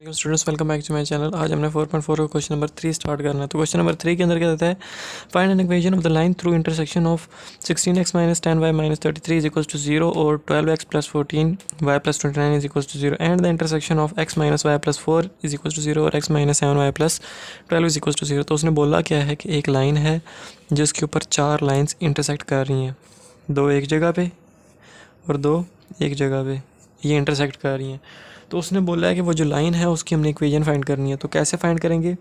Students welcome back to my channel. आज हमने 4.4 का क्वेश्चन नंबर 3 स्टार्ट करना है। तो क्वेश्चन नंबर 3 के अंदर क्या देता है, find an equation of the line through intersection of 16x minus 10y minus 33 is equals to 0 और 12x plus 14y plus 29 is equals to 0 and the intersection of x minus y plus 4 is equals to 0 और x minus 7y plus 12 is equals to 0। तो उसने बोला क्या है कि एक line है जिसके ऊपर 4 लाइन्स इंटरसेक्ट कर रही हैं, 2 एक जगह पे और 2 एक जगह पे ये इंटरसेक्ट कर रही हैं। तो उसने बोला है कि वो जो लाइन है उसकी हमने इक्वेशन फाइंड करनी है। तो कैसे फाइंड करेंगे,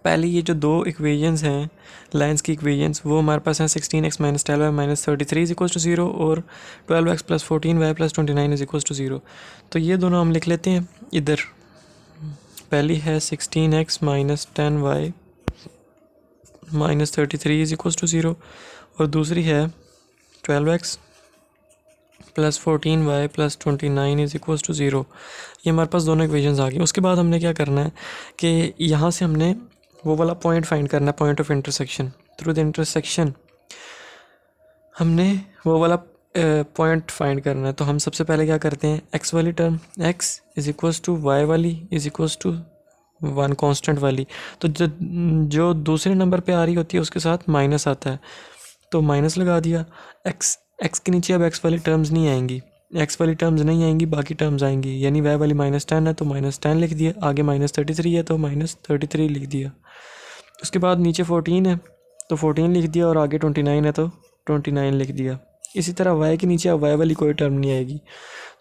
पहले ये जो 2 इक्वेशंस हैं लाइंस की इक्वेशंस वो हमारे पास हैं 16x minus 12y minus 33 is equals to 0 और 12x plus 14y plus 29 is equals to 0। तो ये दोनों हम लिख लेते हैं इधर। पहली है 16x minus 10y minus 33 is equals to 0 और दूसरी है 12x plus 14y plus 29 is equals to 0। ये हमारे पास दोनों इक्वेशंस आ गई। उसके बाद हमने क्या करना है कि यहाँ से हमने वो वाला पॉइंट फाइंड करना है, point of intersection. Through the intersection हमने वो वाला पॉइंट फाइंड करना है। तो हम सबसे पहले क्या करते हैं, x वाली term x is equals to y वाली इज इक्वल्स टू 1 कांस्टेंट वाली। तो जो दूसरे नंबर पे आ रही होती है उसके साथ माइनस आता है, तो माइनस लगा दिया। x के नीचे अब x वाली टर्म्स नहीं आएंगी, x वाली टर्म्स नहीं आएंगी, बाकी टर्म्स आएंगी। यानी y वाली माइनस 10 है तो माइनस 10 लिख दिया, आगे माइनस 33 है तो माइनस 33 लिख दिया। उसके बाद नीचे 14 है तो 14 लिख दिया और आगे 29 है तो 29 लिख दिया। इसी तरह y के नीचे अब y वाली कोई टर्म नहीं आएगी,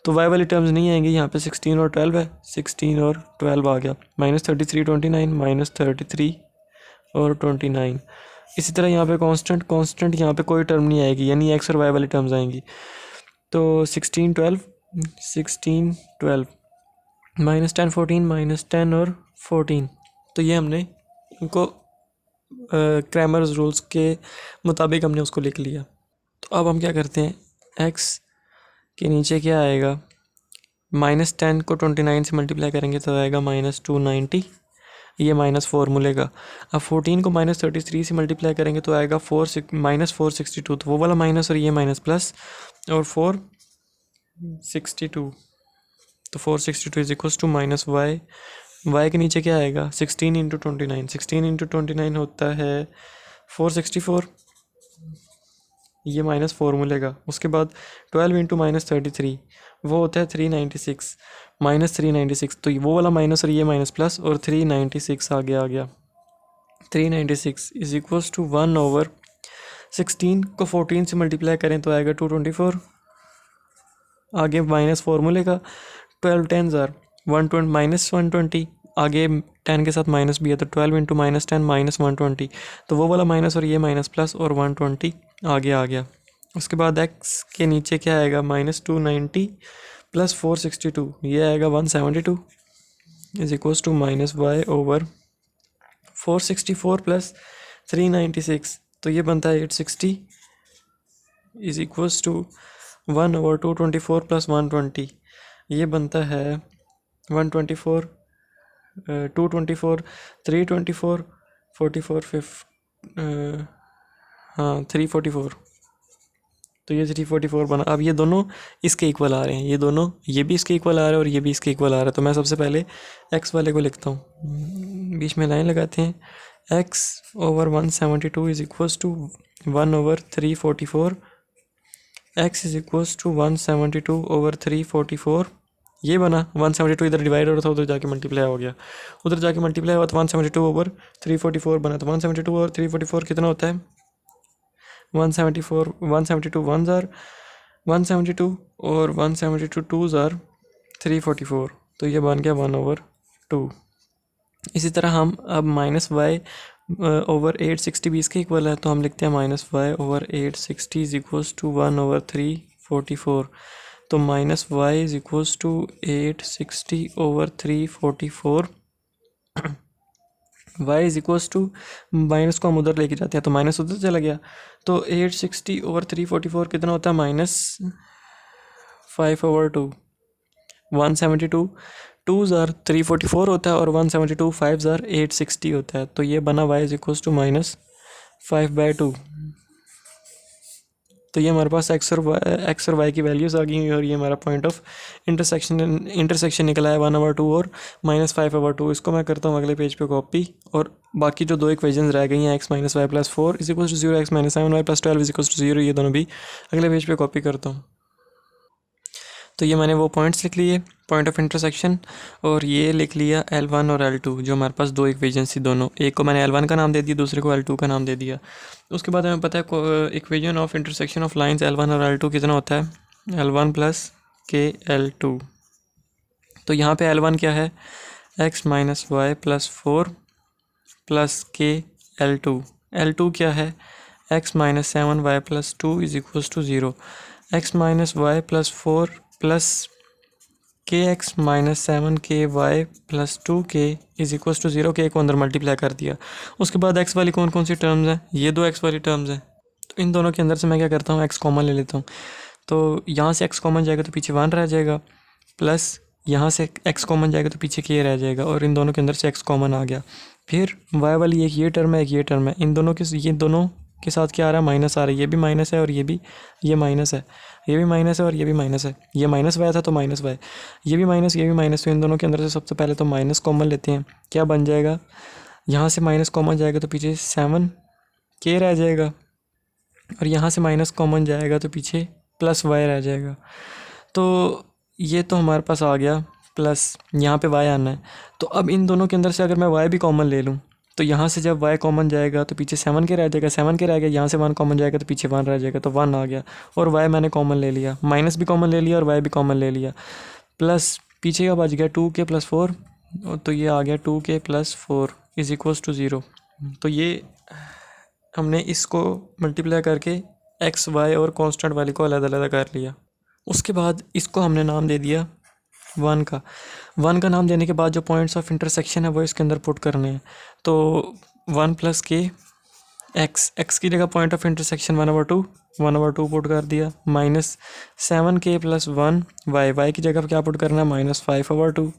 तो y वाली टर्म्स नहीं आएंगी। यहाँ पे 16 और 12 है, 16 और 12 आ गया, माइनस 33 29 माइनस 33 और 29। इसी तरह यहाँ पे कांस्टेंट यहाँ पे कोई टर्म नहीं आएगी, यानी x और y वाली टर्म्स आएंगी। तो 16 12 माइनस 10 14 माइनस 10 और 14। तो ये हमने इनको क्रैमर्स रूल्स के मुताबिक हमने उसको लिख लिया। तो अब हम क्या करते हैं, x के नीचे क्या आएगा, माइनस 10 को 29 से मल्टीप्लाई करेंगे तो आएगा माइनस 290, ये माइनस फार्मूले का। अब 14 को माइनस 33 से मल्टीप्लाई करेंगे तो आएगा माइनस 462, तो वो वाला माइनस और ये माइनस प्लस और 462, तो 462 is equals to minus y के नीचे क्या आएगा, 16 इंटू 29, 16 इंटू 29 होता है 464, ये माइनस फार्मूले का। उसके बाद 12 इंटू माइनस 33 वो होता है 396, माइनस 396, तो वो वाला माइनस और ये माइनस प्लस और 396 आगे आ गया। 396 इज इक्वल्स टू 1 ओवर 16 को 14 से मल्टीप्लाई करें तो आएगा 224, आगे माइनस फार्मूले का। 12 10 120 माइनस 120, आगे 10 के साथ माइनस भी है तो 12 इंटू माइनस 10 माइनस 120, तो वो वाला माइनस और ये माइनस प्लस और 120 आगे आ गया। उसके बाद x के नीचे क्या आएगा, माइनस 290 प्लस 462, ये आएगा 172 is equals to minus y over 464 plus 396, तो ये बनता है 860 is equals to 1 over 224 plus 120, ये बनता है 124 224 324 44 344, तो ये 344 बना। अब ये दोनों इसके इक्वल आ रहे हैं, ये दोनों, ये भी इसके इक्वल आ रहा है और ये भी इसके इक्वल आ रहा है। तो मैं सबसे पहले x वाले को लिखता हूँ, बीच में लाइन लगाते हैं, x over 172 is equals to 1 over 344, x is equals to 172 over 344, ये बना। 172 इधर डिवाइड हो रहा था, उधर जाके मल्टीप्लाई हो गया, उधर जाके मल्टीप्लाई हुआ तो 172 ओवर 344 बना। तो 172 ओवर 344 कितना होता है, 172 1s आर 172 और 172 2s आर 344, तो ये बन गया 1 ओवर 2। इसी तरह हम अब माइनस y ओवर 860 भी इसके इक्वल है, तो हम लिखते हैं minus y over 860 is equals to 1 over 344, तो minus y is equals to 860 over 344, y is equals to, minus को हम उधर लेके जाते हैं तो माइनस उधर चला गया, तो 860 ओवर 344 कितना होता है, माइनस 5 ओवर 2, 172 2s आर 344 होता है और 172 5s आर 860 होता है, तो ये बना y is equals to minus 5/2। तो ये हमारे पास एक्स और वाई की वैल्यूज़ आ गई हैं और ये हमारा पॉइंट ऑफ इंटरसेक्शन निकला है 1/2 और -5/2। इसको मैं करता हूँ अगले पेज पे कॉपी, और बाकी जो दो इक्वेशंस रह गई हैं x - y + 4 = 0, x - 7y + 12 = 0, ये दोनों भी अगले पेज पे कॉपी करता हूँ। तो ये मैंने वो पॉइंट्स लिख लिए, पॉइंट ऑफ इंटरसेक्शन, और ये लिख लिया L1 और L2, जो हमारे पास दो इक्वेशंस थी दोनों, एक को मैंने L1 का नाम दे दिया, दूसरे को L2 का नाम दे दिया। उसके बाद हमें पता है equation of intersection of lines L1 और L2 कितना होता है, L1 + KL2। तो यहाँ पे L1 क्या है, x - y + 4 + KL2। L2 क्या है, x - 7y + 2 = 0, x - y + 4 + kx - 7ky + 2k = 0, के को अंदर मल्टीप्लाई कर दिया। उसके बाद x वाली कौन कौन सी टर्म्स हैं, ये दो x वाली टर्म्स हैं, तो इन दोनों के अंदर से मैं क्या करता हूँ, x कॉमन ले लेता हूँ। तो यहाँ से x कॉमन जाएगा तो पीछे 1 रह जाएगा, प्लस यहाँ से x कॉमन जाएगा तो पीछे k रह जाएगा, और इन दोनों के अंदर से x कॉमन आ गया। फिर y वाली एक ये टर्म है, एक ये टर्म है, इन दोनों के साथ क्या आ रहा है, माइनस आ रहा है, ये भी माइनस है और ये माइनस है, ये भी माइनस है और ये भी माइनस है, ये माइनस वाई था तो माइनस वाई, ये भी माइनस, ये भी माइनस। तो इन दोनों के अंदर से सबसे पहले तो माइनस कॉमन लेते हैं, क्या बन जाएगा, यहाँ से माइनस कॉमन जाएगा तो पीछे 7k रह जाएगा, और यहाँ से माइनस कॉमन जाएगा तो पीछे +y रह जाएगा। तो ये तो हमारे पास आ गया, प्लस यहाँ पे y आना है। तो अब इन दोनों के अंदर से अगर मैं y भी कॉमन ले लूँ, तो यहाँ से जब y कॉमन जाएगा तो पीछे 7k रह जाएगा, 7k रह गया, यहाँ से 1 कॉमन जाएगा तो पीछे 1 रह जाएगा, तो 1 आ गया, और y मैंने कॉमन ले लिया, माइनस भी कॉमन ले लिया और y भी कॉमन ले लिया, प्लस पीछे का बच गया 2k + 4, तो ये आ गया 2k + 4 = 0। तो ये हमने इसको मल्टीप्लाई करके x, y और कांस्टेंट वाली को अलग अलग कर लिया। उसके बाद इसको हमने नाम दे दिया 1 का। 1 का नाम देने के बाद जो पॉइंट्स ऑफ इंटरसेक्शन है वो इसके अंदर पुट करने हैं। तो 1 + k, x की जगह पॉइंट ऑफ इंटरसेक्शन 1/2 पुट कर दिया, -7k + 1 y की जगह क्या पुट करना है, -5/2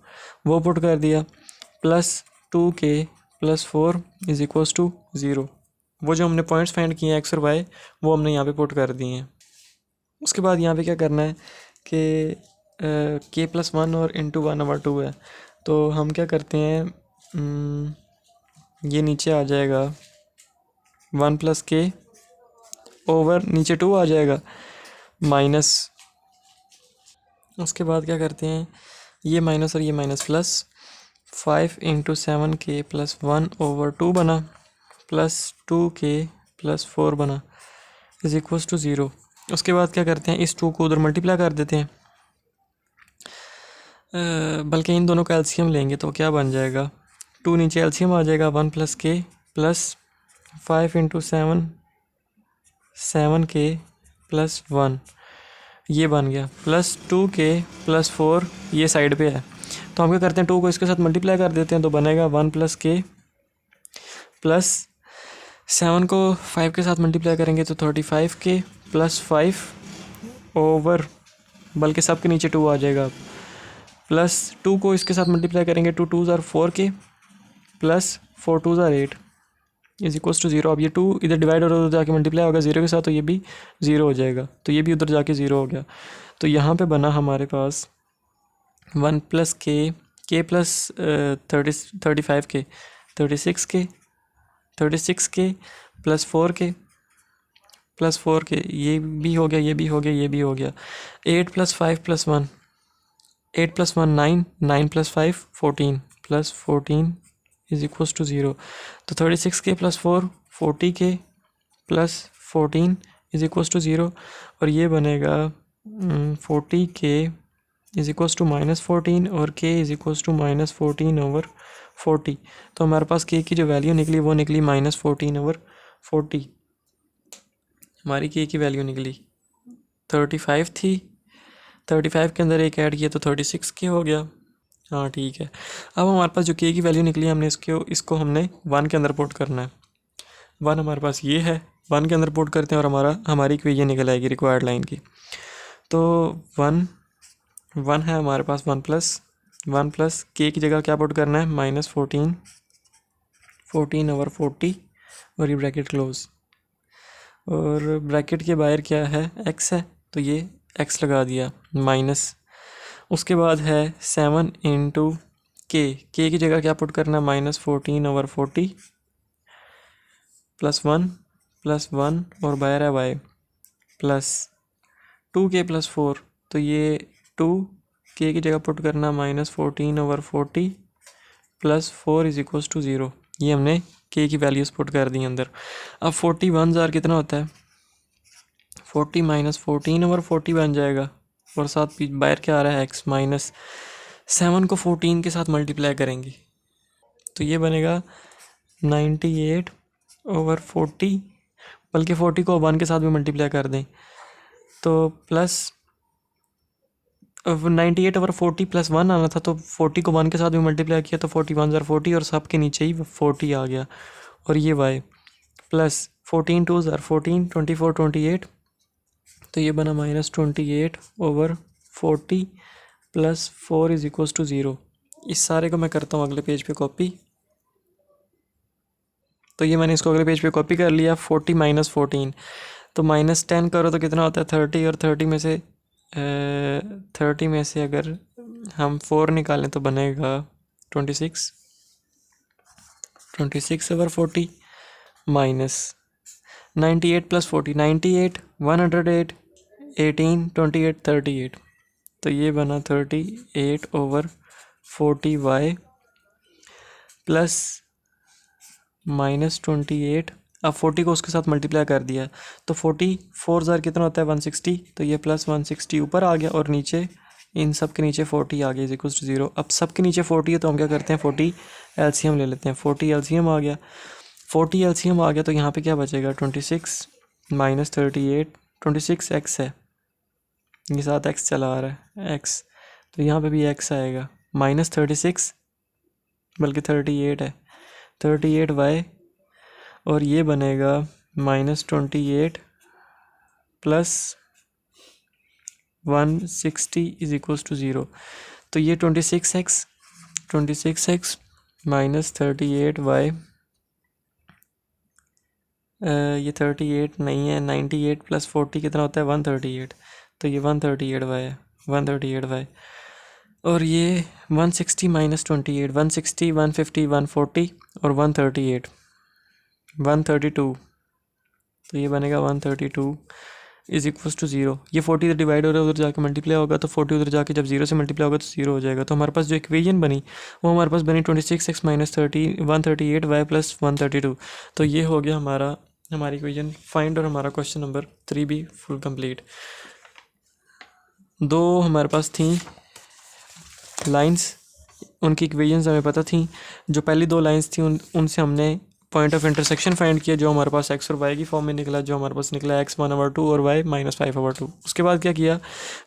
वो पुट कर दिया, प्लस 2k + 4 = 0। वो जो हमने पॉइंट्स फाइंड किए हैं x और y, वो हमने यहाँ पे पुट कर दिए हैं। उसके बाद यहाँ पे क्या करना है कि k + 1 और इंटू 1/2 है, तो हम क्या करते हैं, ये नीचे आ जाएगा 1 + k ओवर नीचे 2 आ जाएगा माइनस। उसके बाद क्या करते हैं, ये माइनस और ये माइनस, प्लस 5 × 7k + 1/2 बना, प्लस 2k + 4 बना = 0। उसके बाद क्या करते हैं, इस 2 को उधर मल्टीप्लाई कर देते हैं, बल्कि इन दोनों का एलसीएम लेंगे तो क्या बन जाएगा, 2 नीचे एलसीएम आ जाएगा, 1 + k + 5 × 7k + 1 ये बन गया, प्लस 2k + 4 ये साइड पे है, तो हम क्या करते हैं 2 को इसके साथ मल्टीप्लाई कर देते हैं, तो बनेगा 1 + k प्लस 7 को 5 के साथ मल्टीप्लाई करेंगे तो 35k + 5 ओवर, बल्कि सब के नीचे 2 आ जाएगा, प्लस 2 को इसके साथ मल्टीप्लाई करेंगे, 2 2s are 4k plus 4 2s are 8 = 0। अब ये 2 इधर डिवाइड और उधर जाके मल्टीप्लाई होगा 0 के साथ, तो ये भी 0 हो जाएगा, तो ये भी उधर जाके 0 हो गया। तो यहाँ पे बना हमारे पास 1 + k plus 35k 36k plus 4k ये भी हो गया, ये भी हो गया, ये भी हो गया, 8 + 5 + 1 8 + 1 9 9 + 5 14 प्लस 14 = 0। तो 36k + 4 40k प्लस 14 = 0, और ये बनेगा 40k = -14 और k = -14/40। तो हमारे पास k की जो वैल्यू निकली वो निकली -14/40। हमारी k की वैल्यू निकली 35 थी, 35 के अंदर एक ऐड किया तो 36k हो गया। हाँ ठीक है, अब हमारे पास जो k की वैल्यू निकली हमने इसको हमने 1 के अंदर पुट करना है। 1 हमारे पास ये है, 1 के अंदर पुट करते हैं और हमारी इक्वेशन निकल आएगी रिक्वायर्ड लाइन की। तो 1 है हमारे पास, 1 + k की जगह क्या पुट करना है, -14/40 और ये ब्रैकेट क्लोज। और ब्रैकेट के बाहर क्या है, एक्स है, तो ये एक्स लगा दिया माइनस। उसके बाद है 7 इंटू के की जगह क्या पुट करना, -14/40 +1 और बाहर है वाई प्लस 2k + 4, तो ये 2k की जगह पुट करना -14/40 + 4 = 0। ये हमने k की वैल्यूज़ पुट कर दी अंदर। अब 40 1 जार कितना होता है, 40 - 14/40 बन जाएगा, और साथ बाहर क्या आ रहा है, x -7 को 14 के साथ मल्टीप्लाई करेंगे तो ये बनेगा 98/40, बल्कि 40 को 1 के साथ भी मल्टीप्लाई कर दें तो प्लस 98/40 + 1 आना था, तो 40 को 1 के साथ भी मल्टीप्लाई किया तो 40 1 जार 40, और सब के नीचे ही 40 आ गया। और ये y प्लस 14 2 जार 14, 24 28, तो ये बना -28/40 + 4 = 0। इस सारे को मैं करता हूँ अगले पेज पे कॉपी। तो ये मैंने इसको अगले पेज पे कॉपी कर लिया। 40 - 14, तो -10 करो तो कितना होता है 30, और 30 में से अगर हम 4 निकालें तो बनेगा 26। 26/40 माइनस 98 + 40, 98 108 18 28 38, तो ये बना 38/40y प्लस -28। अब 40 को उसके साथ मल्टीप्लाई कर दिया तो 40 4 जार कितना होता है 160, तो ये +160 ऊपर आ गया, और नीचे इन सब के नीचे 40 आ गया = 0। अब सब के नीचे 40 है तो हम क्या करते हैं 40 एलसीएम ले लेते हैं। 40 एलसीएम आ गया, 40 एलसीएम आ गया, तो यहाँ पे क्या बचेगा 26 - 38, 26 x है, ये साथ x चला आ रहा है x, तो यहाँ पे भी x आएगा -36, बल्कि 38 है 38y, और ये बनेगा -28 + 160 = 0। तो ये 26x -38y, ये 38 नहीं है, 98 + 40 कितना होता है 138, तो ये 138y है 138y, और ये 160 - 28 160 150 140 और 138 132, तो ये बनेगा 132 = 0। ये 40 डिवाइड हो रहा है, उधर जाके मल्टीप्लाई होगा, तो 40 उधर जाके जब 0 से मल्टीप्लाई होगा तो 0 हो जाएगा। तो हमारे पास जो इक्वेशन बनी वो हमारे पास बनी 26x - 138y + 132। तो ये हो गया हमारी इक्वेशन फाइंड, और हमारा क्वेश्चन नंबर 3 भी फुल कंप्लीट। दो हमारे पास थी लाइंस, उनकी इक्वेशंस हमें पता थी। जो पहली दो लाइंस थी उनसे हमने पॉइंट ऑफ इंटरसेक्शन फाइंड किया, जो हमारे पास x और y की फॉर्म में निकला, जो हमारे पास निकला x 1/2 और y -5/2। उसके बाद क्या किया,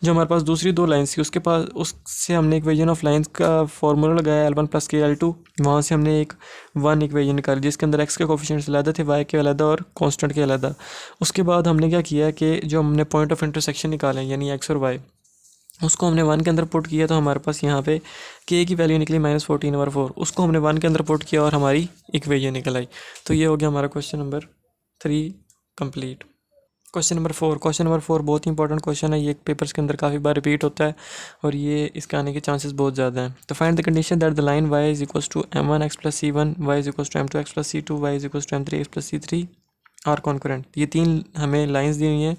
जो हमारे पास दूसरी दो लाइंस थी उससे हमने इक्वेशन ऑफ लाइंस का फॉर्मूला लगाया L1 + K L2। वहाँ से हमने एक 1 इक्वेशन निकाली जिसके अंदर x के कोफिशिएंट्स अलग थे, y के अलग और कांस्टेंट के अलग। उसके बाद हमने क्या किया कि जो हमने पॉइंट ऑफ इंटरसेक्शन निकाले यानी x और y, उसको हमने 1 के अंदर पुट किया, तो हमारे पास यहाँ पे k की वैल्यू निकली -14/4। उसको हमने 1 के अंदर पुट किया और हमारी इक्वेशन निकल आई। तो ये हो गया हमारा question number 3 complete. Question number 4 बहुत ही इंपॉर्टेंट क्वेश्चन है, ये पेपर्स के अंदर काफ़ी बार रिपीट होता है और ये इसके आने के चांसेस बहुत ज़्यादा हैं। तो find the condition that the line y = m1x + c1, y = m2x + c2, y = m3x + c3 are concurrent. ये तीन हमें लाइंस दी हुई हैं,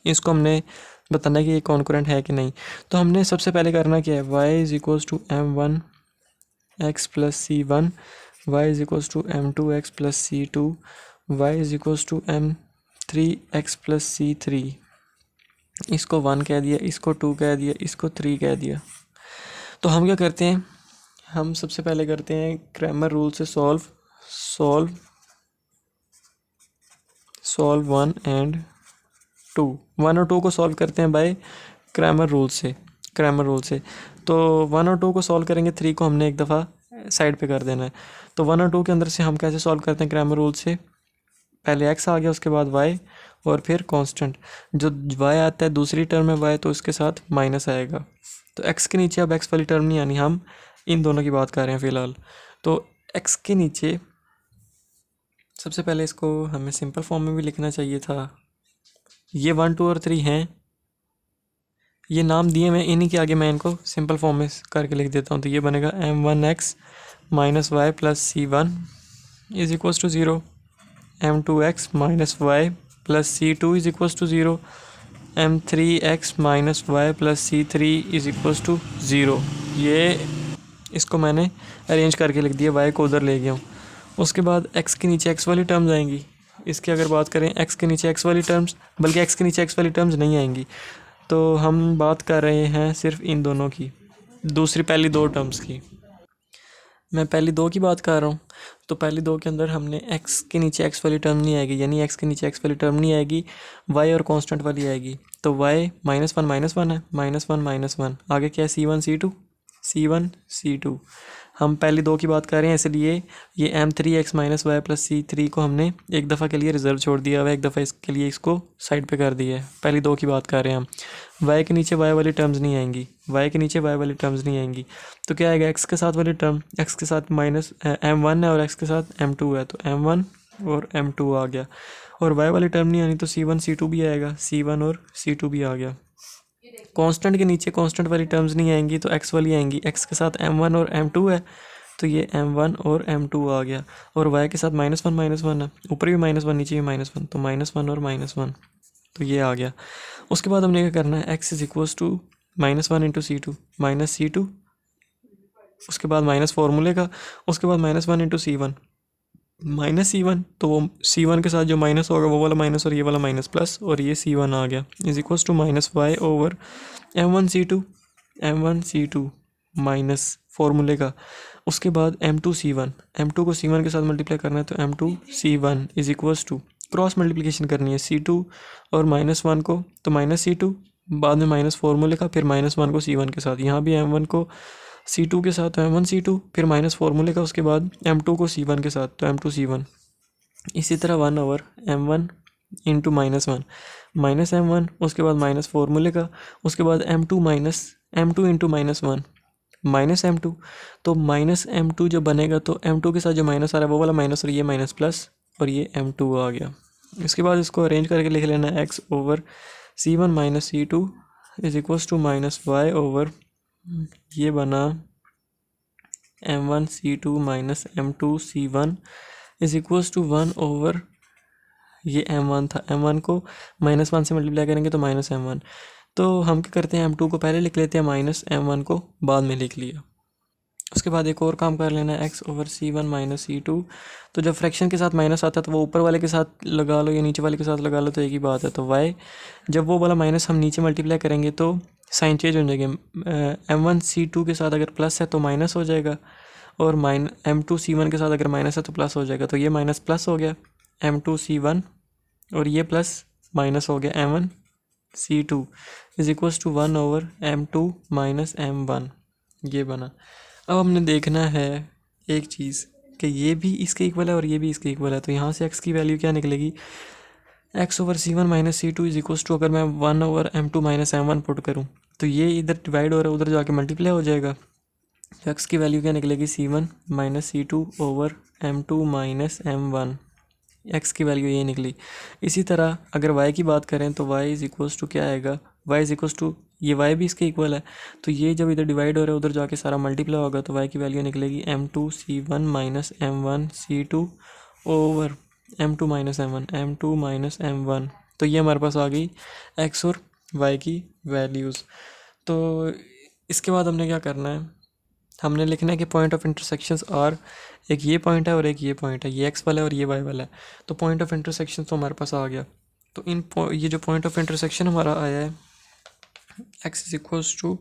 इसको हमने बताना है कि ये कॉन्करेंट है कि नहीं। तो हमने सबसे पहले करना क्या है, y = m1x + c1, y = m2x + c2, y = m3x + c3। इसको 1 कह दिया, इसको 2 कह दिया, इसको 3 कह दिया। तो हम क्या करते हैं, हम सबसे पहले करते हैं क्रैमर रूल से सॉल्व 1 एंड 2। 1 और 2 को सॉल्व करते हैं बाय क्रैमर रूल से। तो 1 और 2 को सॉल्व करेंगे, 3 को हमने एक दफ़ा साइड पे कर देना है। तो 1 और 2 के अंदर से हम कैसे सॉल्व करते हैं क्रैमर रूल से, पहले x आ गया, उसके बाद y और फिर कांस्टेंट। जो y आता है दूसरी टर्म में y, तो इसके साथ माइनस आएगा। तो x के नीचे अब x वाली टर्म नहीं आनी, हम इन दोनों की बात कर रहे हैं फ़िलहाल। तो x के नीचे सबसे पहले इसको हमें सिंपल फॉर्म में भी लिखना चाहिए था। ये 1 2 और 3 हैं, ये नाम दिए मैं, इन्हीं के आगे मैं इनको सिंपल फॉर्म में करके लिख देता हूँ। तो ये बनेगा m1x minus y plus c1 is equals to 0, m2x minus y plus c2 is equals to 0, m3x minus y plus c3 is equals to 0। ये इसको मैंने अरेंज करके लिख दिया, y को उधर ले गया हूँ। उसके बाद x के नीचे x वाली टर्म्स आएंगी। इसकी अगर बात करें x के नीचे x वाली टर्म्स, बल्कि x के नीचे x वाली टर्म्स नहीं आएंगी, तो हम बात कर रहे हैं सिर्फ इन दोनों की, पहली दो टर्म्स की। मैं पहली दो की बात कर रहा हूँ। तो पहली दो के अंदर हमने x के नीचे x वाली टर्म नहीं आएगी, यानी x के नीचे x वाली टर्म नहीं आएगी, y और कांस्टेंट वाली आएगी। तो y -1 है, -1 आगे क्या है, C1 C2 हम पहली दो की बात कर रहे हैं, इसलिए ये m3x minus y plus c3 को हमने एक दफ़ा के लिए रिजर्व छोड़ दिया हुआ है, एक दफ़ा इसके लिए इसको साइड पे कर दिया है। पहली दो की बात कर रहे हैं हम। y के नीचे y वाली टर्म्स नहीं आएंगी, y के नीचे y वाली टर्म्स नहीं आएंगी, तो क्या आएगा, x के साथ वाली टर्म, x के साथ माइनस m1 है और x के साथ m2 है, तो m1 और m2 आ गया। और y वाली टर्म नहीं आनी तो C1 C2 भी आएगा, C1 और C2 भी आ गया। कांस्टेंट के नीचे कांस्टेंट वाली टर्म्स नहीं आएंगी तो x वाली आएंगी, x के साथ m1 और m2 है, तो ये m1 और m2 आ गया। और y के साथ -1 है, ऊपर भी -1 नीचे भी -1, तो -1 और -1, तो ये आ गया। उसके बाद हमने क्या करना है, x is equals to -1 into C2 minus C2, उसके बाद माइनस फॉर्मूले का, उसके बाद -1 इंटू C1 माइनस C1, तो वो C1 के साथ जो माइनस होगा वो वाला माइनस और ये वाला माइनस प्लस, और ये C1 आ गया is equals to -y over m1 C2 minus फॉर्मूले का, उसके बाद m2 M2 को C1 के साथ मल्टीप्लाई करना है, तो m2 is equals to cross multiplication करनी है C2 और -1 को, तो -C2 बाद में माइनस फॉर्मूले का, फिर -1 को C1 के साथ, यहाँ भी m1 को C2 के साथ, तो m1 C2 फिर माइनस फॉर्मूले का, उसके बाद m2 को C1 के साथ, तो m2 इसी तरह 1 over m1 into -1 minus m1, उसके बाद माइनस फॉर्मूले का, उसके बाद m2 इंटू -1 माइनस m2, तो माइनस m2 जो बनेगा, तो m2 के साथ जो माइनस आ रहा है वो वाला माइनस और ये माइनस प्लस, और ये m2 आ गया। इसके बाद इसको अरेंज करके लिख लेना है, x over C1 minus C2 is equals to -y over, ये बना m1 C2 minus m2 C1 is equals to 1 over, ये m1 था, m1 को -1 से मल्टीप्लाई करेंगे तो -m1, तो हम क्या करते हैं, m2 को पहले लिख लेते हैं, -m1 को बाद में लिख लिया। उसके बाद एक और काम कर लेना है, x over C1 minus C2, तो जब फ्रैक्शन के साथ माइनस आता है तो वो ऊपर वाले के साथ लगा लो या नीचे वाले के साथ लगा लो, तो एक ही बात है। तो y जब वो वाला माइनस हम नीचे मल्टीप्लाई करेंगे तो साइन चेंज हो जाएगा, m1 C2 के साथ अगर प्लस है तो माइनस हो जाएगा, और m2 C1 के साथ अगर माइनस है तो प्लस हो जाएगा, तो ये माइनस प्लस हो गया m2 C1, और ये प्लस माइनस हो गया m1 C2 is equals to 1 over m2 minus m1, ये बना। अब हमने देखना है एक चीज़ कि ये भी इसके इक्वल है और ये भी इसके इक्वल है, तो यहाँ से x की वैल्यू क्या निकलेगी, x over C1 minus C2 is equals to, अगर मैं 1 over m2 minus m1 put करूँ तो ये इधर डिवाइड हो रहा है, उधर जाके मल्टीप्लाई हो जाएगा, तो x की वैल्यू क्या निकलेगी, C1 minus C2 over m2 minus m1, x की वैल्यू ये निकली। इसी तरह अगर y की बात करें तो y इज इक्वल्स टू क्या आएगा, y इज इक्वल्स टू, ये y भी इसके इक्वल है, तो ये जब इधर डिवाइड हो रहा है उधर जाके सारा मल्टीप्लाई होगा, तो y की वैल्यू निकलेगी m2 C1 minus m1 C2 over m2 minus m1, तो ये हमारे पास आ गई x और y की वैल्यूज़। तो इसके बाद हमने क्या करना है, हमने लिखना है कि पॉइंट ऑफ इंटरसेक्शंस आर, एक ये पॉइंट है और एक ये पॉइंट है, ये एक्स वाला है और ये वाई वाला है, तो पॉइंट ऑफ इंटरसेक्शन तो हमारे पास आ गया। तो ये जो पॉइंट ऑफ इंटरसेक्शन हमारा आया है, x is equals to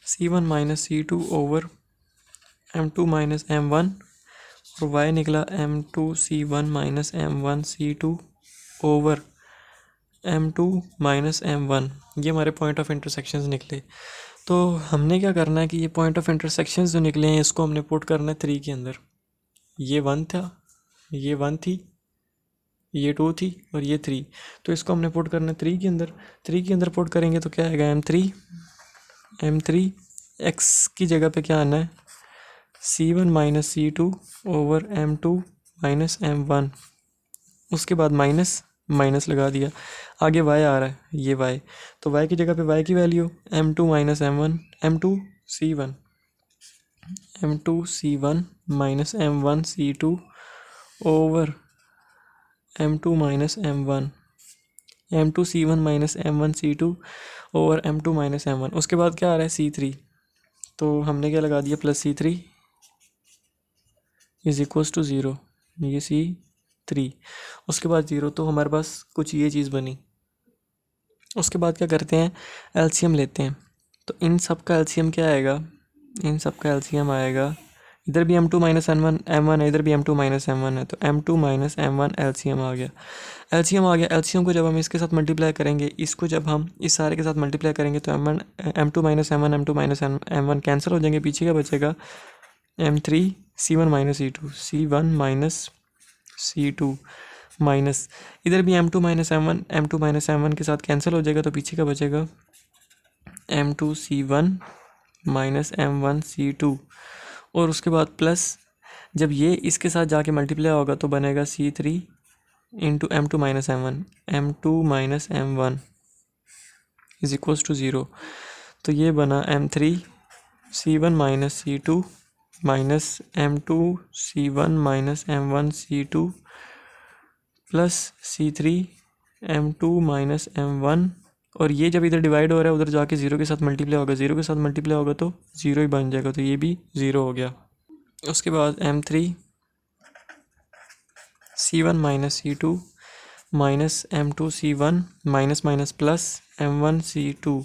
C1 minus C2 over m2 minus m1, और वाई निकला m2 C1 minus m1 C2 over m2 minus m1, ये हमारे पॉइंट ऑफ इंटरसेक्शंस निकले। तो हमने क्या करना है कि ये पॉइंट ऑफ इंटरसेक्शंस जो निकले हैं इसको हमने पुट करना है 3 के अंदर, ये 1 था, ये 1 थी, ये 2 थी और ये 3, तो इसको हमने पुट करना है 3 के अंदर। 3 के अंदर पुट करेंगे तो क्या आएगा, m3 x की जगह पे क्या आना है, C1 minus C2 over m2 minus m1, उसके बाद माइनस माइनस लगा दिया, आगे y आ रहा है, ये y, तो y की जगह पे y की value m2 minus m1, m2 c1 minus m1 c2 over m2 minus m1, m2 c1 minus m1 c2 over m2 minus m1। उसके बाद क्या आ रहा है c3, तो हमने क्या लगा दिया plus c3 is equals to zero, ये c3, उसके बाद ज़ीरो, तो हमारे पास कुछ ये चीज़ बनी। उसके बाद क्या करते हैं, एलसीएम लेते हैं, तो इन सब का एलसीएम क्या आएगा, इन सब का एलसीएम आएगा, इधर भी m2 माइनस m1 है, इधर भी m2 माइनस m1 है, तो m2 माइनस m1 एलसीएम आ गया। एलसीएम आ गया, एलसीएम को जब हम इसके साथ मल्टीप्लाई करेंगे, इसको जब हम इस सारे के साथ मल्टीप्लाई करेंगे तो m2 माइनस m1 कैंसिल हो जाएंगे, पीछे क्या बचेगा m3 c1 minus c2 minus इधर भी m2 माइनस m1 के साथ कैंसिल हो जाएगा, तो पीछे का बचेगा m2 c1 minus m1 c2, और उसके बाद प्लस जब ये इसके साथ जाके मल्टीप्लाई होगा तो बनेगा c3 into m2 minus m1 is equals to zero, तो ये बना m3 c1 minus c2 minus m2 c1 minus m1 c2 plus c3 m2 minus m1, और ये जब इधर डिवाइड हो रहा है उधर जाके ज़ीरो के साथ मल्टीप्लाई होगा, ज़ीरो के साथ मल्टीप्लाई होगा तो ज़ीरो ही बन जाएगा, तो ये भी ज़ीरो हो गया। उसके बाद m3 c1 minus c2 minus m2 c1 minus minus plus m1 c2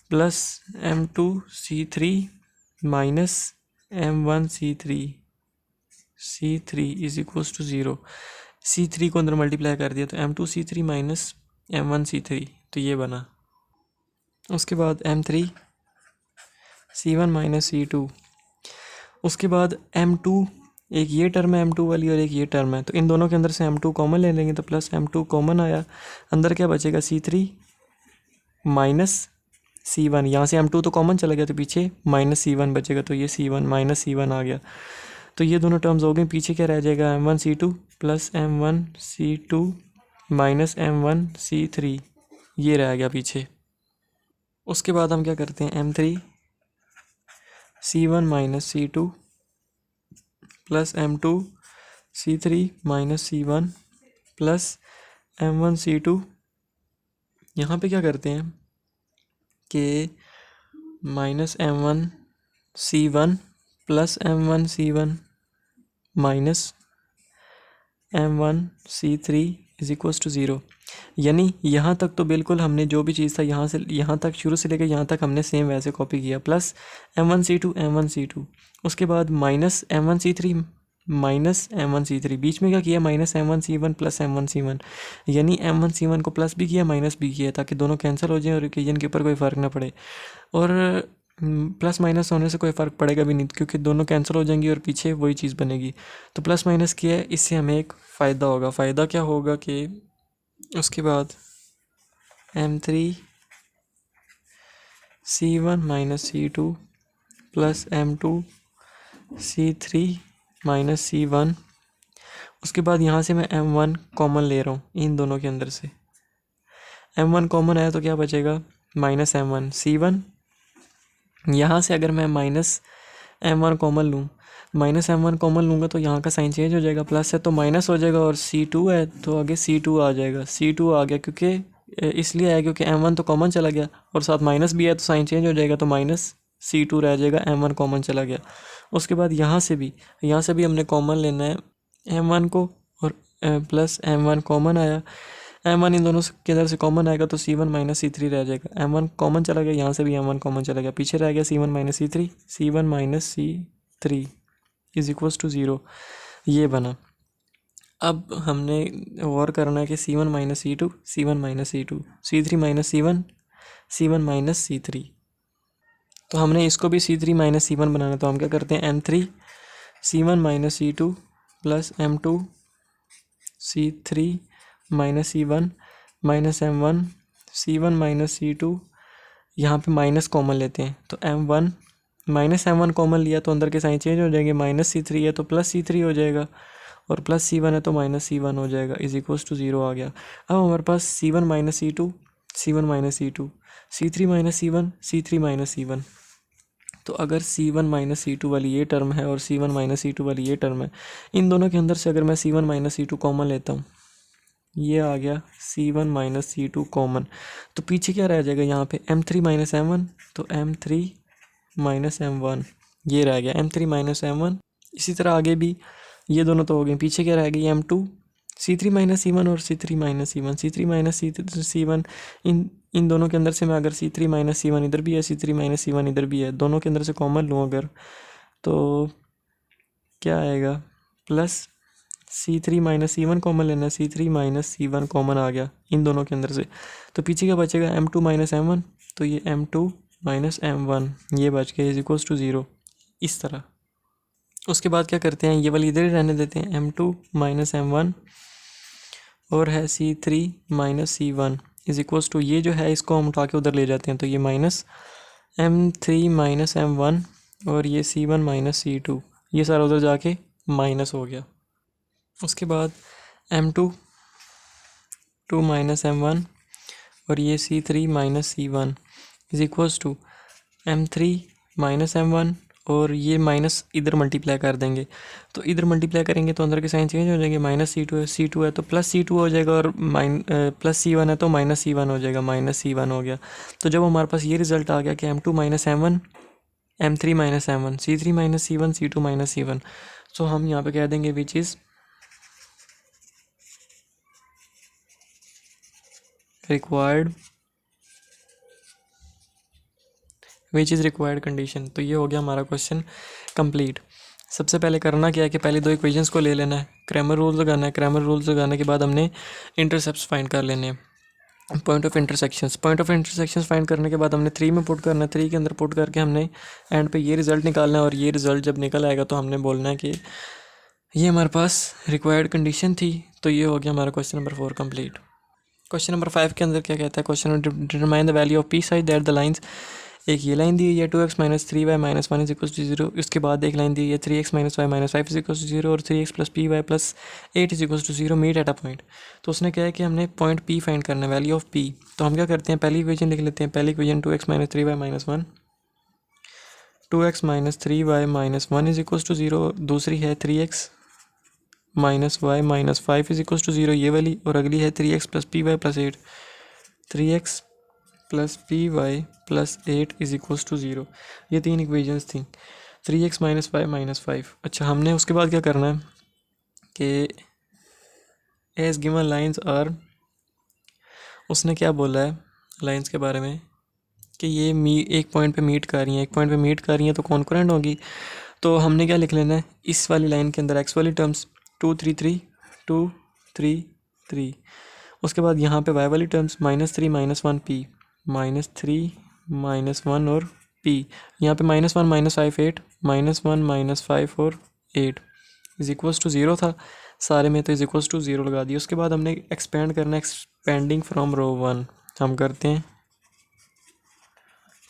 plus m2 c3 minus m1 c3 is equals to zero, c3 को अंदर मल्टीप्लाई कर दिया तो m2 c3 minus m1 c3, तो ये बना। उसके बाद m3 c1 माइनस c2, उसके बाद m2, एक ये टर्म है m2 वाली और एक ये टर्म है, तो इन दोनों के अंदर से m2 कॉमन ले लेंगे, तो प्लस m2 कॉमन आया, अंदर क्या बचेगा c3 माइनस c1, यहाँ से m2 तो कॉमन चला गया तो पीछे माइनस c1 बचेगा, तो ये c1 माइनस c1 आ गया, तो ये दोनों टर्म्स हो गए, पीछे क्या रह जाएगा m1 c2 plus m1 c2 minus m1 c3, ये रह गया पीछे। उसके बाद हम क्या करते हैं m3 c1 minus c2 plus m2 c3 minus c1 plus m1 c2, यहाँ पे क्या करते हैं कि minus m1 c1 plus m1 c1 minus m1 c3 is equals to zero, यानी यहाँ तक तो बिल्कुल हमने जो भी चीज़ था यहाँ से यहाँ तक शुरू से लेकर यहाँ तक हमने सेम वैसे कॉपी किया, प्लस m1 c2, उसके बाद minus m1 c3 minus m1 c3, बीच में क्या किया minus m1 c1 plus m1 c1, यानी m1 c1 को प्लस भी किया माइनस भी किया, ताकि दोनों कैंसिल हो जाएं और इक्वेशन के ऊपर कोई फ़र्क ना पड़े, और प्लस माइनस होने से कोई फ़र्क पड़ेगा भी नहीं क्योंकि दोनों कैंसिल हो जाएंगी और पीछे वही चीज़ बनेगी, तो प्लस माइनस किया है, इससे हमें एक फ़ायदा होगा, फ़ायदा क्या होगा कि उसके बाद m3 c1 minus c2 plus m2 c3 minus c1, उसके बाद यहाँ से मैं m1 कॉमन ले रहा हूँ इन दोनों के अंदर से, m1 कॉमन आया तो क्या बचेगा माइनस m1 c1, यहाँ से अगर मैं माइनस m1 कॉमन लूँ, माइनस m1 कॉमन लूँगा तो यहाँ का साइन चेंज हो जाएगा, प्लस है तो माइनस हो जाएगा, और c2 है तो आगे c2 आ जाएगा, c2 आ गया क्योंकि इसलिए आया क्योंकि m1 तो कॉमन चला गया और साथ माइनस भी है तो साइन चेंज हो जाएगा, तो माइनस c2 रह जाएगा, m1 कॉमन चला गया। उसके बाद यहाँ से भी हमने कॉमन लेना है m1 को, और प्लस m1 कॉमन आया, m1 इन दोनों के अंदर से कॉमन आएगा तो c1 माइनस c3 रह जाएगा, m1 कॉमन चला गया, यहाँ से भी m1 कॉमन चला गया, पीछे रह गया c1 minus c3 is equals to zero, ये बना। अब हमने और करना है कि c1 minus c2 c3 minus c1 minus c3, तो हमने इसको भी c3 माइनस c1 बनाना, तो हम क्या करते हैं m3 c1 minus c2 plus m2 c3 minus c1 minus m1 c1 minus c2, यहाँ पे माइनस कॉमन लेते हैं तो m1 माइनस m1 कॉमन लिया तो अंदर के साइन चेंज हो जाएंगे, माइनस c3 है तो प्लस c3 हो जाएगा, और प्लस C1 है तो माइनस C1 हो जाएगा, इज इक्वल्स टू 0 आ गया। अब हमारे पास C1 minus C2, C1 minus C2, C3 minus C1, C3 minus C1। तो अगर C1 माइनस C2 वाली ये टर्म है और C1 माइनस C2 वाली ये टर्म है, इन दोनों के अंदर से अगर मैं C1 माइनस C2 कॉमन लेता हूँ, ये आ गया C1 माइनस C2 कॉमन, तो पीछे क्या रह जाएगा यहाँ पे M3 माइनस M1, तो M3 माइनस M1 ये रह गया, M3 माइनस M1। इसी तरह आगे भी ये दोनों तो हो गए, पीछे क्या रह गई M2, C3 माइनस C1 और C3 minus C1, C3 minus C1। इन दोनों के अंदर से मैं अगर C3 माइनस C1 इधर भी है, C3 माइनस C1 इधर भी है, दोनों के अंदर से कॉमन लूँ अगर, तो क्या आएगा plus C3 minus C1 common लेना है, C3 माइनस C1 कॉमन आ गया इन दोनों के अंदर से, तो पीछे क्या बचेगा M2 माइनस M1, तो ये M2 माइनस M1 ये बच गया, इज इक्वल्स टू 0 इस तरह। उसके बाद क्या करते हैं, ये वाली इधर ही रहने देते हैं, M2 माइनस M1 और है C3 minus C1 is equals to, ये जो है इसको हम उठा के उधर ले जाते हैं, तो ये माइनस M3 माइनस M1 और ये C1 माइनस C2, ये सारा उधर जाके माइनस हो गया। उसके बाद M2 2 माइनस M1 और ये C3 minus C1 is equals to M3 minus M1 और ये माइनस इधर मल्टीप्लाई कर देंगे, तो इधर मल्टीप्लाई करेंगे तो अंदर के साइन चेंज हो जाएंगे, माइनस C2 है तो प्लस C2 हो जाएगा, और प्लस C1 है तो माइनस C1 हो जाएगा, माइनस C1 हो गया। तो जब हमारे पास ये रिजल्ट आ गया कि M2 minus M1, M3 minus M1, C3 minus C1, C2 minus C1, तो हम यहाँ पे कह देंगे which is required, which is required condition. तो ये हो गया हमारा क्वेश्चन कंप्लीट। सबसे पहले करना क्या है कि पहले दो इक्वेशंस को ले लेना है, क्रैमर रूल लगाना है, क्रैमर रूल लगाने के बाद हमने इंटरसेप्ट्स फाइंड कर लेने हैं, पॉइंट ऑफ इंटरसेक्शंस फाइंड करने के बाद हमने 3 में पुट करना है, 3 के अंदर पुट करके हमने एंड पे ये रिजल्ट निकालना है, और ये रिजल्ट जब निकल आएगा तो हमने बोलना है कि ये हमारे पास रिक्वायर्ड कंडीशन थी। तो ये हो गया हमारा question number 4 complete. Question number 5 के अंदर क्या कहता है, question determine the value of p side that the lines, एक ये लाइन दी हुई है 2x minus 3y minus 1 is equal to 0, उसके बाद एक लाइन दी हुई है 3x minus y minus 5 is equal to 0 और 3x plus p y plus 8 is equal to 0 meet at a point. तो उसने कहा है कि हमने पॉइंट p फाइंड करना है, वैल्यू ऑफ p। तो हम क्या करते हैं, पहली इक्वेशन लिख लेते हैं, पहली equation 2x minus 3y minus 1, 2x minus 3y minus 1 is equal to 0, दूसरी है 3x minus y minus 5 is equal to 0 ये वाली, और अगली है 3x plus p y plus 8, 3x plus p y plus 8 is equals to 0। ये 3 equations थी, 3x minus Y minus 5। अच्छा, हमने उसके बाद क्या करना है कि एज गिवन लाइंस आर, उसने क्या बोला है लाइंस के बारे में कि ये एक पॉइंट पे मीट कर रही हैं, एक पॉइंट पे मीट कर रही हैं तो कॉन्करेंट होगी। तो हमने क्या लिख लेना है, इस वाली लाइन के अंदर x वाली टर्म्स 2 3 3 2 3 3, उसके बाद यहाँ पे y वाली टर्म्स -3 -1 p, -3 -1 और p, यहाँ पे -1 -5 8, -1 -5 और 8 इज इक्वल्स टू 0 था सारे में, तो इज इक्वल्स टू 0 लगा दिया। उसके बाद हमने एक्सपेंड करना है, एक्सपेंडिंग फ्रॉम रो 1 हम करते हैं,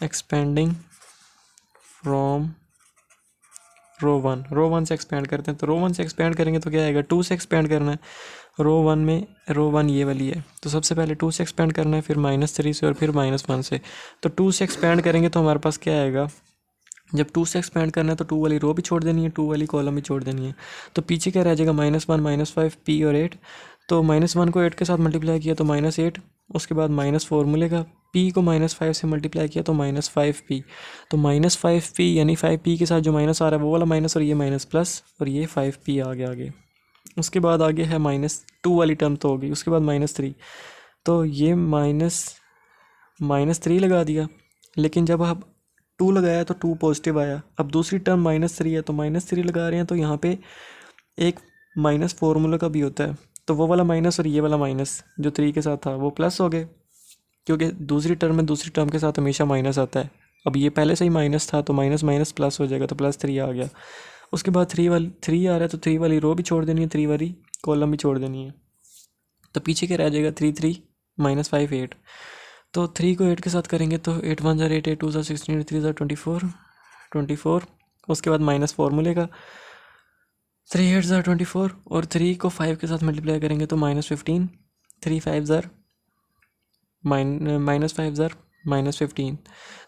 एक्सपेंडिंग फ्रॉम रो 1 से एक्सपेंड करते हैं। तो रो 1 से एक्सपेंड करेंगे तो क्या आएगा, 2 से एक्सपेंड करना है, रो 1 में रो 1 ये वाली है, तो सबसे पहले 2 से एक्सपेंड करना है, फिर -3 से और फिर -1 से। तो 2 से एक्सपेंड करेंगे तो हमारे पास क्या आएगा, जब 2 से एक्सपेंड करना है तो 2 वाली रो भी छोड़ देनी है, 2 वाली कॉलम भी छोड़ देनी है, तो पीछे क्या रह जाएगा -1 -5 p और 8। तो -1 को 8 के साथ मल्टीप्लाई किया तो -8, उसके बाद माइनस फॉर्मूले का p को -5 से मल्टीप्लाई किया तो -5p, तो -5p यानी 5p के साथ जो माइनस आ रहा है वो वाला माइनस, और ये माइनस प्लस, और ये 5p आ गया आगे। उसके बाद आगे है -2 वाली टर्म तो होगी, उसके बाद -3, तो ये -3 लगा दिया, लेकिन जब आप 2 लगाया तो 2 पॉजिटिव आया, अब दूसरी टर्म -3 है तो -3 लगा रहे हैं, तो यहाँ पे एक माइनस फार्मूला का भी होता है, तो वो वाला माइनस और ये वाला माइनस जो 3 के साथ था वो प्लस हो गए, क्योंकि दूसरी टर्म में दूसरी टर्म के साथ हमेशा माइनस आता है। अब ये पहले से ही माइनस था तो माइनस माइनस प्लस हो जाएगा, तो +3 आ गया। उसके बाद 3 आ रहा है तो 3 वाली रो भी छोड़ देनी है, 3 वाली कॉलम भी छोड़ देनी है, तो पीछे क्या रह जाएगा 3 3 -5 8। तो 3 को 8 के साथ करेंगे तो 8 1 8 8 2 16 8 3 24 24। उसके बाद माइनस फार्मूले का 3 8 ज़ार 24 और 3 को 5 के साथ मल्टीप्लाई करेंगे तो -15, 3 5 ज़ार -5 ज़ार -15,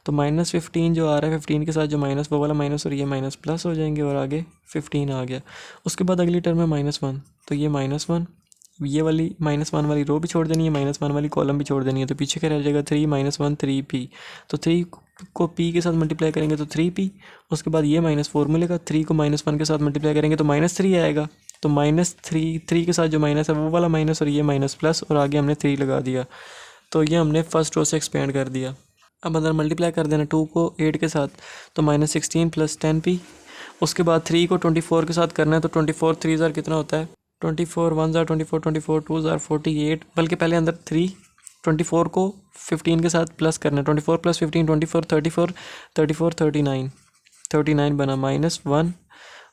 तो -15 जो आ रहा है 15 के साथ जो माइनस वो वाला माइनस और ये माइनस प्लस हो जाएंगे और आगे 15 आ गया। उसके बाद अगली टर्म है -1, तो ये -1, ये वाली -1 वाली रो भी छोड़ देनी है, -1 वाली कॉलम भी छोड़ देनी है, तो पीछे क्या रह जाएगा 3 -1 3p। तो 3 को p के साथ मल्टीप्लाई करेंगे तो 3p, उसके बाद ये -4 मिलेगा, 3 को -1 के साथ मल्टीप्लाई करेंगे तो -3 आएगा, तो -3 के साथ जो माइनस है वो वाला माइनस और ये माइनस प्लस और आगे हमने 3 लगा दिया। तो ये हमने फर्स्ट रो से एक्सपेंड कर दिया। अब अंदर मल्टीप्लाई कर देना 2 को 8 के साथ तो -16 + 10p। उसके बाद 3 को 24 के साथ करना है तो 24 3 ज़ार कितना होता है, 24 1 ज़ार 24, 24 2 ज़ार 48, बल्कि पहले अंदर 3 24 को 15 के साथ प्लस करना है, 24 + 15 24 34 34 39 39 बना -1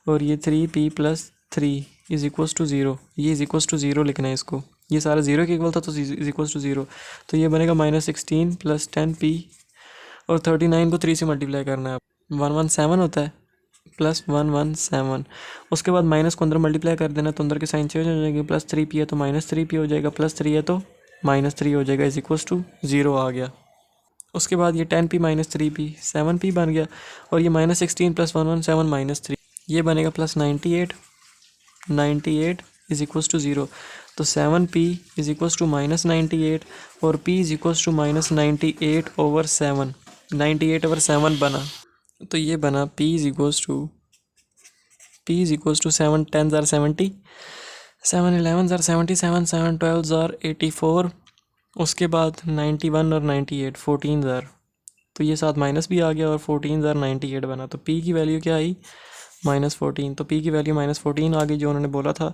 और ये 3p + 3 = 0, ये = 0 लिखना है इसको, ये सारा 0 के इक्वल था तो = 0, तो ये बनेगा -16 + 10p और 39 को 3 से मल्टीप्लाई करना है, 117 होता है +117। उसके बाद माइनस को अंदर मल्टीप्लाई कर देना तो अंदर के साइन चेंज हो जाएंगे, +3p है तो -3p हो जाएगा, +3 है तो -3 हो जाएगा, = 0 आ गया। उसके बाद ये 10p - 3p 7p बन गया और ये -16 + 117 -3 ये बनेगा +98 98 = 0, तो 7p = -98 और p = -98/7, 98/7 बना, तो ये बना p = 7 10 ज़ार 70, 7 11 ज़ार 77, 7 12 ज़ार 84, उसके बाद 91 और 98 14 ज़ार, तो ये साथ माइनस भी आ गया और 14 ज़ार 98 बना, तो p की वैल्यू क्या आई -14, तो p की वैल्यू -14 आ गई जो उन्होंने बोला था।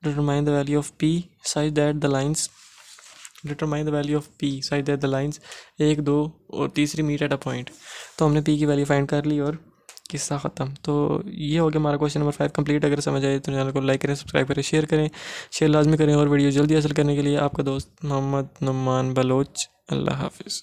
Determine the value of p such that the lines determine the value of p such that the lines 1 2 और तीसरी मीट एट अ पॉइंट, तो हमने p की वैल्यू फाइंड कर ली और किस्सा ख़त्म। तो ये हो गया हमारा क्वेश्चन नंबर 5 कंप्लीट। अगर समझ आए तो चैनल को लाइक करें, सब्सक्राइब करें, शेयर करें, शेयर लाजमी करें और वीडियो जल्दी हासिल करने के लिए आपका दोस्त मोहम्मद नुमान बलोच। अल्लाह हाफिज़।